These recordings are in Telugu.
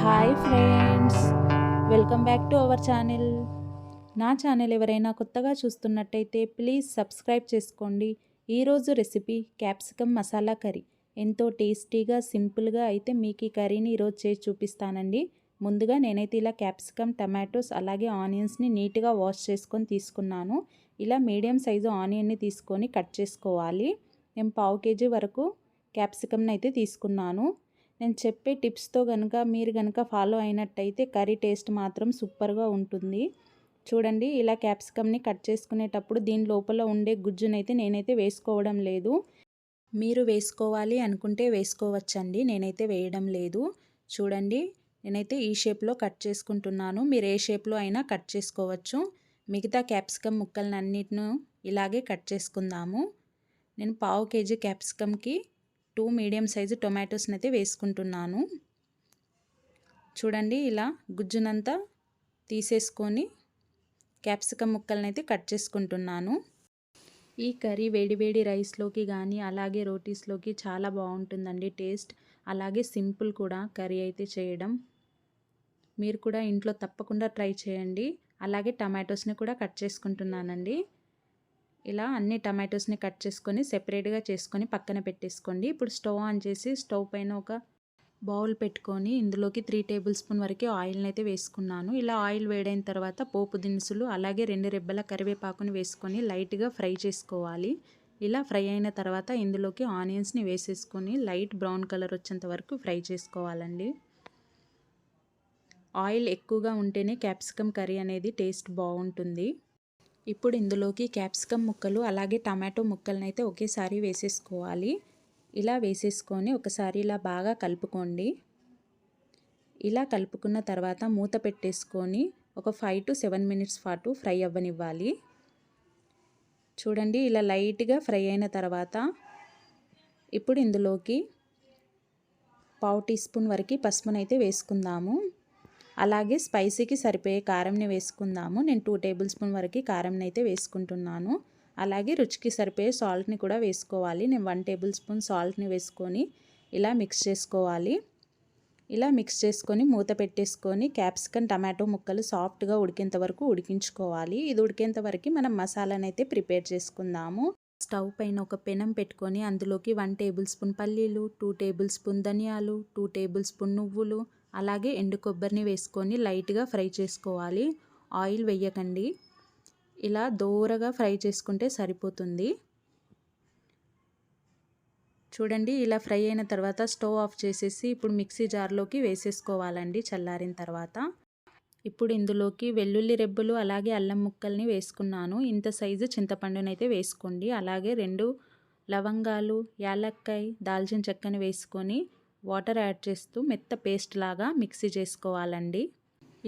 Hi friends, welcome back to our channel. నా ఛానల్ ఎవరైనా కొత్తగా చూస్తున్నట్టయితే ప్లీజ్ సబ్స్క్రైబ్ చేసుకోండి. ఈరోజు రెసిపీ క్యాప్సికమ్ మసాలా కర్రీ. ఎంతో టేస్టీగా సింపుల్గా అయితే మీకు ఈ కర్రీని ఈరోజు చేసి చూపిస్తానండి. ముందుగా నేనైతే ఇలా క్యాప్సికమ్, టమాటోస్ అలాగే ఆనియన్స్ని నీట్గా వాష్ చేసుకొని తీసుకున్నాను. ఇలా మీడియం సైజు ఆనియన్ని తీసుకొని కట్ చేసుకోవాలి. నేను 1/2 kg వరకు క్యాప్సికమ్ని అయితే తీసుకున్నాను. నేను చెప్పే టిప్స్తో మీరు ఫాలో అయినట్టయితే కర్రీ టేస్ట్ మాత్రం సూపర్గా ఉంటుంది. చూడండి, ఇలా క్యాప్సికమ్ని కట్ చేసుకునేటప్పుడు దీని లోపల ఉండే గుజ్జునైతే నేనైతే వేసుకోవడం లేదు. మీరు వేసుకోవాలి అనుకుంటే వేసుకోవచ్చండి, నేనైతే వేయడం లేదు. చూడండి, నేనైతే ఈ షేప్లో కట్ చేసుకుంటున్నాను. మీరు ఏ షేప్లో అయినా కట్ చేసుకోవచ్చు. మిగతా క్యాప్సికమ్ ముక్కలన్నిటిని ఇలాగే కట్ చేసుకుందాము. నేను 1/2 kg క్యాప్సికమ్కి 2 మీడియం సైజు టొమాటోస్ని అయితే వేసుకుంటున్నాను. చూడండి, ఇలా గుజ్జునంతా తీసేసుకొని క్యాప్సికమ్ ముక్కలను అయితే కట్ చేసుకుంటున్నాను. ఈ కర్రీ వేడివేడి రైస్లోకి కానీ అలాగే రోటీస్లోకి చాలా బాగుంటుందండి టేస్ట్. అలాగే సింపుల్ కూడా కర్రీ అయితే చేయడం. మీరు కూడా ఇంట్లో తప్పకుండా ట్రై చేయండి. అలాగే టమాటోస్ని కూడా కట్ చేసుకుంటున్నానండి. ఇలా అన్ని టమాటోస్ని కట్ చేసుకొని సెపరేట్గా చేసుకొని పక్కన పెట్టేసుకోండి. ఇప్పుడు స్టవ్ ఆన్ చేసి స్టవ్ పైన ఒక బౌల్ పెట్టుకొని ఇందులోకి 3 టేబుల్ స్పూన్ వరకు ఆయిల్ని అయితే వేసుకున్నాను. ఇలా ఆయిల్ వేడైన తర్వాత పోపు దినుసులు అలాగే 2 రెబ్బల కరివేపాకుని వేసుకొని లైట్గా ఫ్రై చేసుకోవాలి. ఇలా ఫ్రై అయిన తర్వాత ఇందులోకి ఆనియన్స్ని వేసేసుకొని లైట్ బ్రౌన్ కలర్ వచ్చేంత వరకు ఫ్రై చేసుకోవాలండి. ఆయిల్ ఎక్కువగా ఉంటేనే క్యాప్సికమ్ కర్రీ అనేది టేస్ట్ బాగుంటుంది. ఇప్పుడు ఇందులోకి క్యాప్సికమ్ ముక్కలు అలాగే టమాటో ముక్కలను అయితే ఒకేసారి వేసేసుకోవాలి. ఇలా వేసేసుకొని ఒకసారి ఇలా బాగా కలుపుకోండి. ఇలా కలుపుకున్న తర్వాత మూత పెట్టేసుకొని ఒక 5 to 7 మినిట్స్ పాటు ఫ్రై అవ్వనివ్వాలి. చూడండి, ఇలా లైట్గా ఫ్రై అయిన తర్వాత ఇప్పుడు ఇందులోకి 1/2 టీ స్పూన్ వరకు పసుపునైతే వేసుకుందాము. అలాగే స్పైసీకి సరిపోయే కారంని వేసుకుందాము. నేను 2 టేబుల్ స్పూన్ వరకు కారంని అయితే వేసుకుంటున్నాను. అలాగే రుచికి సరిపోయే సాల్ట్ని కూడా వేసుకోవాలి. నేను 1 టేబుల్ స్పూన్ సాల్ట్ని వేసుకొని ఇలా మిక్స్ చేసుకోవాలి. ఇలా మిక్స్ చేసుకొని మూత పెట్టేసుకొని క్యాప్సికమ్ టమాటో ముక్కలు సాఫ్ట్గా ఉడికేంత వరకు ఉడికించుకోవాలి. ఇది ఉడికేంత వరకు మనం మసాలాను అయితే ప్రిపేర్ చేసుకుందాము. స్టవ్ పైన ఒక పెనం పెట్టుకొని అందులోకి 1 టేబుల్ స్పూన్ పల్లీలు, 2 టేబుల్ స్పూన్ ధనియాలు, 2 టేబుల్ స్పూన్ నువ్వులు అలాగే ఎండు కొబ్బరిని వేసుకొని లైట్గా ఫ్రై చేసుకోవాలి. ఆయిల్ వేయకండి, ఇలా దోరగా ఫ్రై చేసుకుంటే సరిపోతుంది. చూడండి, ఇలా ఫ్రై అయిన తర్వాత స్టవ్ ఆఫ్ చేసేసి ఇప్పుడు మిక్సీ జార్లోకి వేసేసుకోవాలండి చల్లారిన తర్వాత. ఇప్పుడు ఇందులోకి వెల్లుల్లి రెబ్బలు అలాగే అల్లం ముక్కల్ని వేసుకున్నాను. ఇంత సైజు చింతపండునైతే వేసుకోండి. అలాగే 2 లవంగాలు, యాలక్కాయ, దాల్చిన చెక్కని వేసుకొని వాటర్ యాడ్ చేస్తూ మెత్త పేస్ట్ లాగా మిక్సీ చేసుకోవాలండి.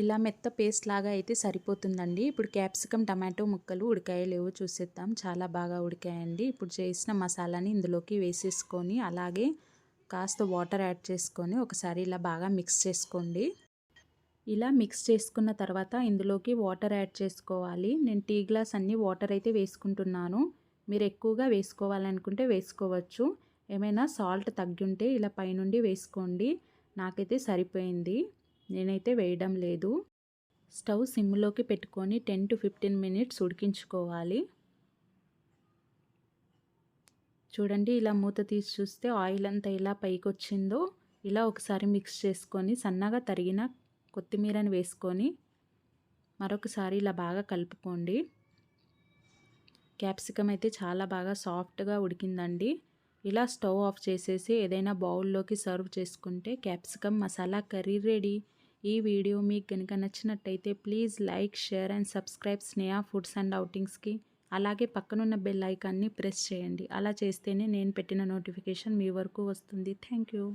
ఇలా మెత్త పేస్ట్ లాగా అయితే సరిపోతుందండి. ఇప్పుడు క్యాప్సికమ్ టమాటో ముక్కలు ఉడికాయో లేవో చూసేద్దాం. చాలా బాగా ఉడికాయండి. ఇప్పుడు చేసిన మసాలాని ఇందులోకి వేసేసుకొని అలాగే కాస్త వాటర్ యాడ్ చేసుకొని ఒకసారి ఇలా బాగా మిక్స్ చేసుకోండి. ఇలా మిక్స్ చేసుకున్న తర్వాత ఇందులోకి వాటర్ యాడ్ చేసుకోవాలి. నేను టీ గ్లాస్ అన్ని వాటర్ అయితే వేసుకుంటున్నాను. మీరు ఎక్కువగా వేసుకోవాలనుకుంటే వేసుకోవచ్చు. ఏమైనా సాల్ట్ తగ్గుంటే ఇలా పైనుండి వేసుకోండి. నాకైతే సరిపోయింది, నేనైతే వేయడం లేదు. స్టవ్ సిమ్లోకి పెట్టుకొని 10 to 15 మినిట్స్ ఉడికించుకోవాలి. చూడండి, ఇలా మూత తీసి చూస్తే ఆయిల్ అంతా ఇలా పైకి వచ్చిందో ఇలా ఒకసారి మిక్స్ చేసుకొని సన్నగా తరిగిన కొత్తిమీరని వేసుకొని మరొకసారి ఇలా బాగా కలుపుకోండి. క్యాప్సికమ్ అయితే చాలా బాగా సాఫ్ట్గా ఉడికిందండి. ఇలా స్టవ్ ఆఫ్ చేసేసి ఏదైనా బౌల్లోకి సర్వ్ చేసుకుంటే క్యాప్సికమ్ మసాలా కర్రీ రెడీ. ఈ వీడియో మీకు కనుక నచ్చినట్టయితే please like, share and subscribe Sneha foods and అవుటింగ్స్కి. అలాగే పక్కనున్న బెల్ ఐకాన్ని ప్రెస్ చేయండి. అలా చేస్తేనే నేను పెట్టిన నోటిఫికేషన్ మీ వరకు వస్తుంది. Thank you.